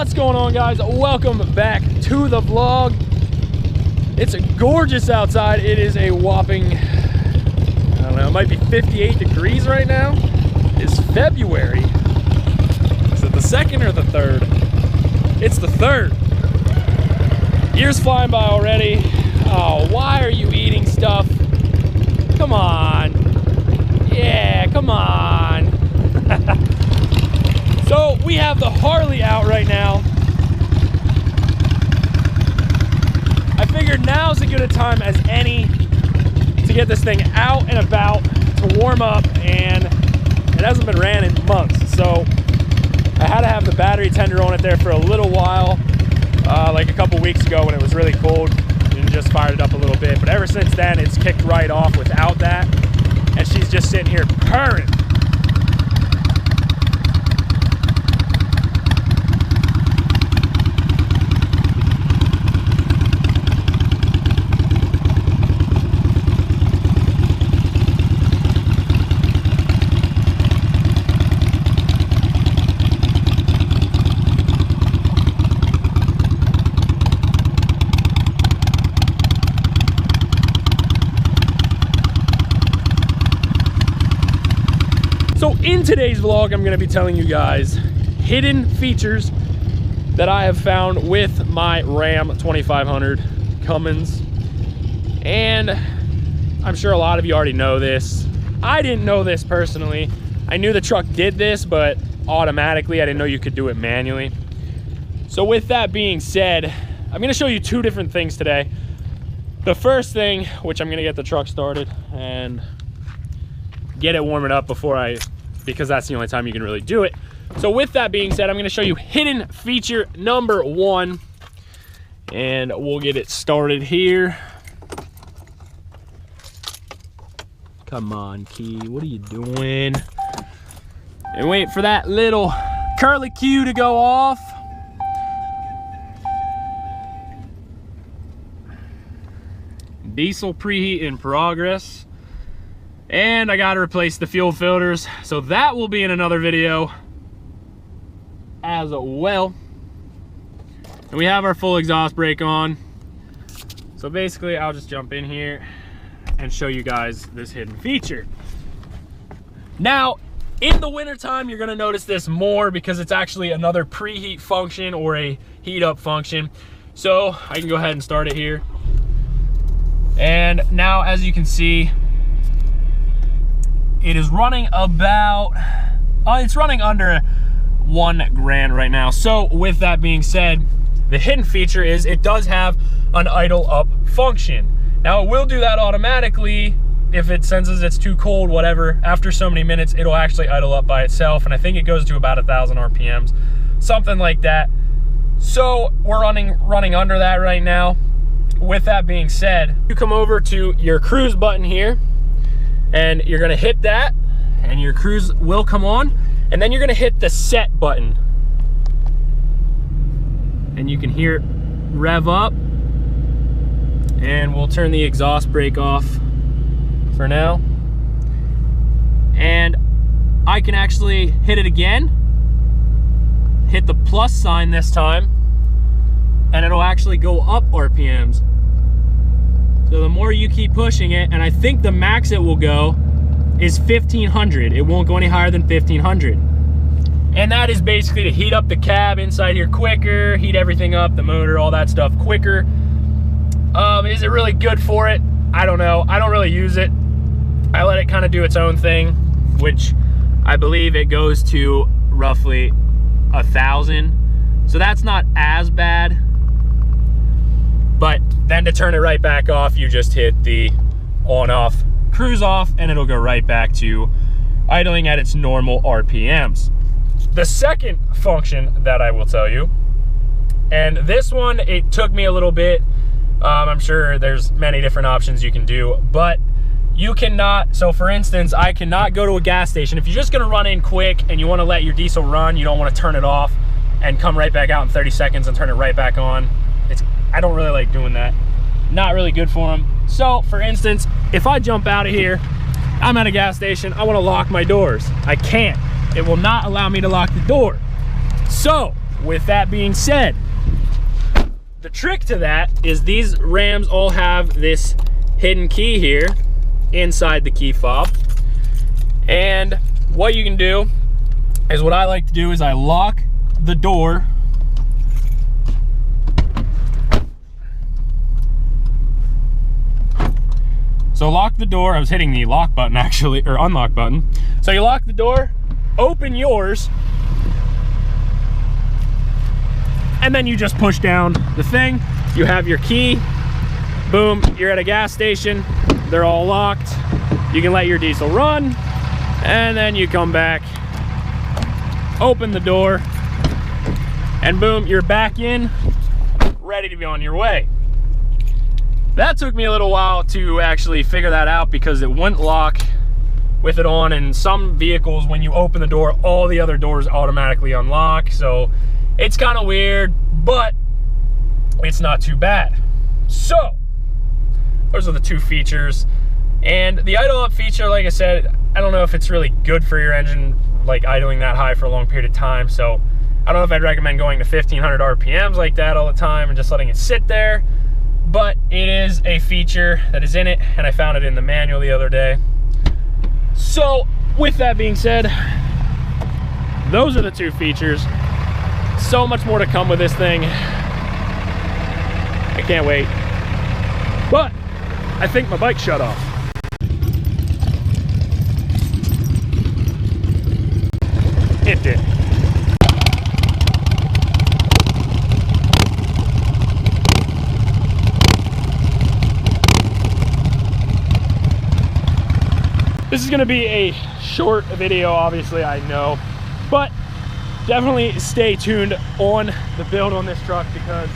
What's going on, guys? Welcome back to the vlog. It's gorgeous outside. It is a whopping, I don't know, it might be 58 degrees right now. It's February. Is it the 2nd or the 3rd? It's the 3rd. Year's flying by already. Oh, why are you eating stuff? Come on. Yeah, come on. So we have the Harley out right now. I figured now's as good a time as any to get this thing out and about, to warm up, and it hasn't been ran in months. So I had to have the battery tender on it there for a little while, like a couple weeks ago when it was really cold, and just fired it up a little bit. But ever since then, it's kicked right off without that, and she's just sitting here purring. So in today's vlog, I'm going to be telling you guys hidden features that I have found with my Ram 2500 Cummins. And I'm sure a lot of you already know this. I didn't know this personally. I knew the truck did this, but automatically. I didn't know you could do it manually. So with that being said, I'm going to show you two different things today. The first thing, which I'm going to get the truck started and get it warming up because that's the only time you can really do it. So with that being said, I'm going to show you hidden feature number 1, and we'll get it started here. Come on, Key, what are you doing? And wait for that little curly cue to go off. Diesel preheat in progress. And I got to replace the fuel filters, so that will be in another video as well. And we have our full exhaust brake on. So basically, I'll just jump in here and show you guys this hidden feature. Now, in the wintertime, you're going to notice this more because it's actually another preheat function or a heat up function. So I can go ahead and start it here. And now, as you can see, it is running about, it's running under $1,000 right now. So with that being said, the hidden feature is it does have an idle up function. Now it will do that automatically if it senses it's too cold, whatever. After so many minutes, it'll actually idle up by itself. And I think it goes to about 1,000 RPMs, something like that. So we're running under that right now. With that being said, you come over to your cruise button here, and you're gonna hit that, and your cruise will come on, and then you're gonna hit the set button. And you can hear it rev up, and we'll turn the exhaust brake off for now. And I can actually hit it again, hit the plus sign this time, and it'll actually go up RPMs. So the more you keep pushing it, and I think the max it will go is 1,500. It won't go any higher than 1,500. And that is basically to heat up the cab inside here quicker, heat everything up, the motor, all that stuff quicker. Is it really good for it? I don't know. I don't really use it. I let it kind of do its own thing, which I believe it goes to roughly 1,000. So that's not as bad. But then to turn it right back off, you just hit the on-off, cruise off, and it'll go right back to idling at its normal RPMs. The second function that I will tell you, and this one, it took me a little bit. I'm sure there's many different options you can do, but you cannot, so for instance, I cannot go to a gas station. If you're just gonna run in quick and you wanna let your diesel run, you don't wanna turn it off and come right back out in 30 seconds and turn it right back on. I don't really like doing that. Not really good for them. So for instance, if I jump out of here, I'm at a gas station, I wanna lock my doors. I can't. It will not allow me to lock the door. So with that being said, the trick to that is these Rams all have this hidden key here inside the key fob. And what you can do is, what I like to do is I lock the door So lock the door. I was hitting the lock button actually, or unlock button. So you lock the door, open yours, and then you just push down the thing. You have your key. Boom, you're at a gas station. They're all locked. You can let your diesel run, and then you come back, open the door, and boom, you're back in, ready to be on your way. That took me a little while to actually figure that out because it wouldn't lock with it on, and some vehicles, when you open the door, all the other doors automatically unlock. So it's kind of weird, but it's not too bad. So those are the two features. And the idle up feature, like I said, I don't know if it's really good for your engine, like idling that high for a long period of time. So I don't know if I'd recommend going to 1500 RPMs like that all the time and just letting it sit there. But it is a feature that is in it, and I found it in the manual the other day. So with that being said, those are the two features. So much more to come with this thing. I can't wait. But I think my bike shut off. It did. This is gonna be a short video, obviously, I know, but definitely stay tuned on the build on this truck because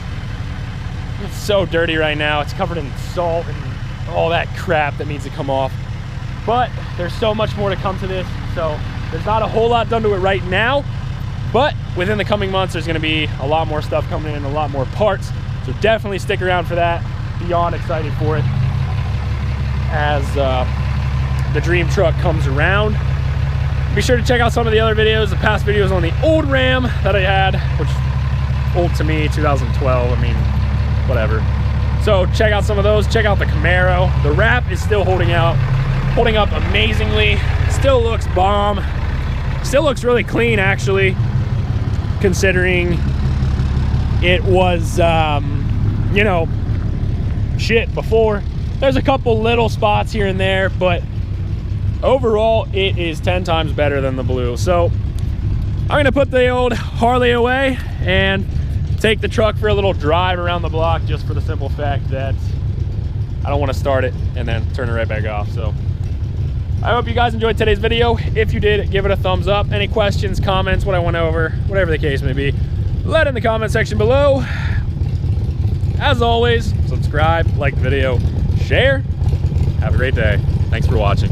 it's so dirty right now. It's covered in salt and all that crap that needs to come off. But there's so much more to come to this, so there's not a whole lot done to it right now, but within the coming months, there's gonna be a lot more stuff coming in, a lot more parts. So definitely stick around for that. Beyond excited for it as the dream truck comes around. Be sure to check out some of the other videos, the past videos on the old Ram that I had, which old to me, 2012, I mean, whatever. So check out some of those, check out the Camaro. The wrap is still holding up amazingly, still looks bomb, still looks really clean actually, considering it was, you know, shit before. There's a couple little spots here and there, but overall, it is 10 times better than the blue. So I'm gonna put the old Harley away and take the truck for a little drive around the block, just for the simple fact that I don't want to start it and then turn it right back off. So I hope you guys enjoyed today's video. If you did, give it a thumbs up. Any questions, comments, what I went over, whatever the case may be, let it in the comment section below. As always, subscribe, like the video, share. Have a great day. Thanks for watching.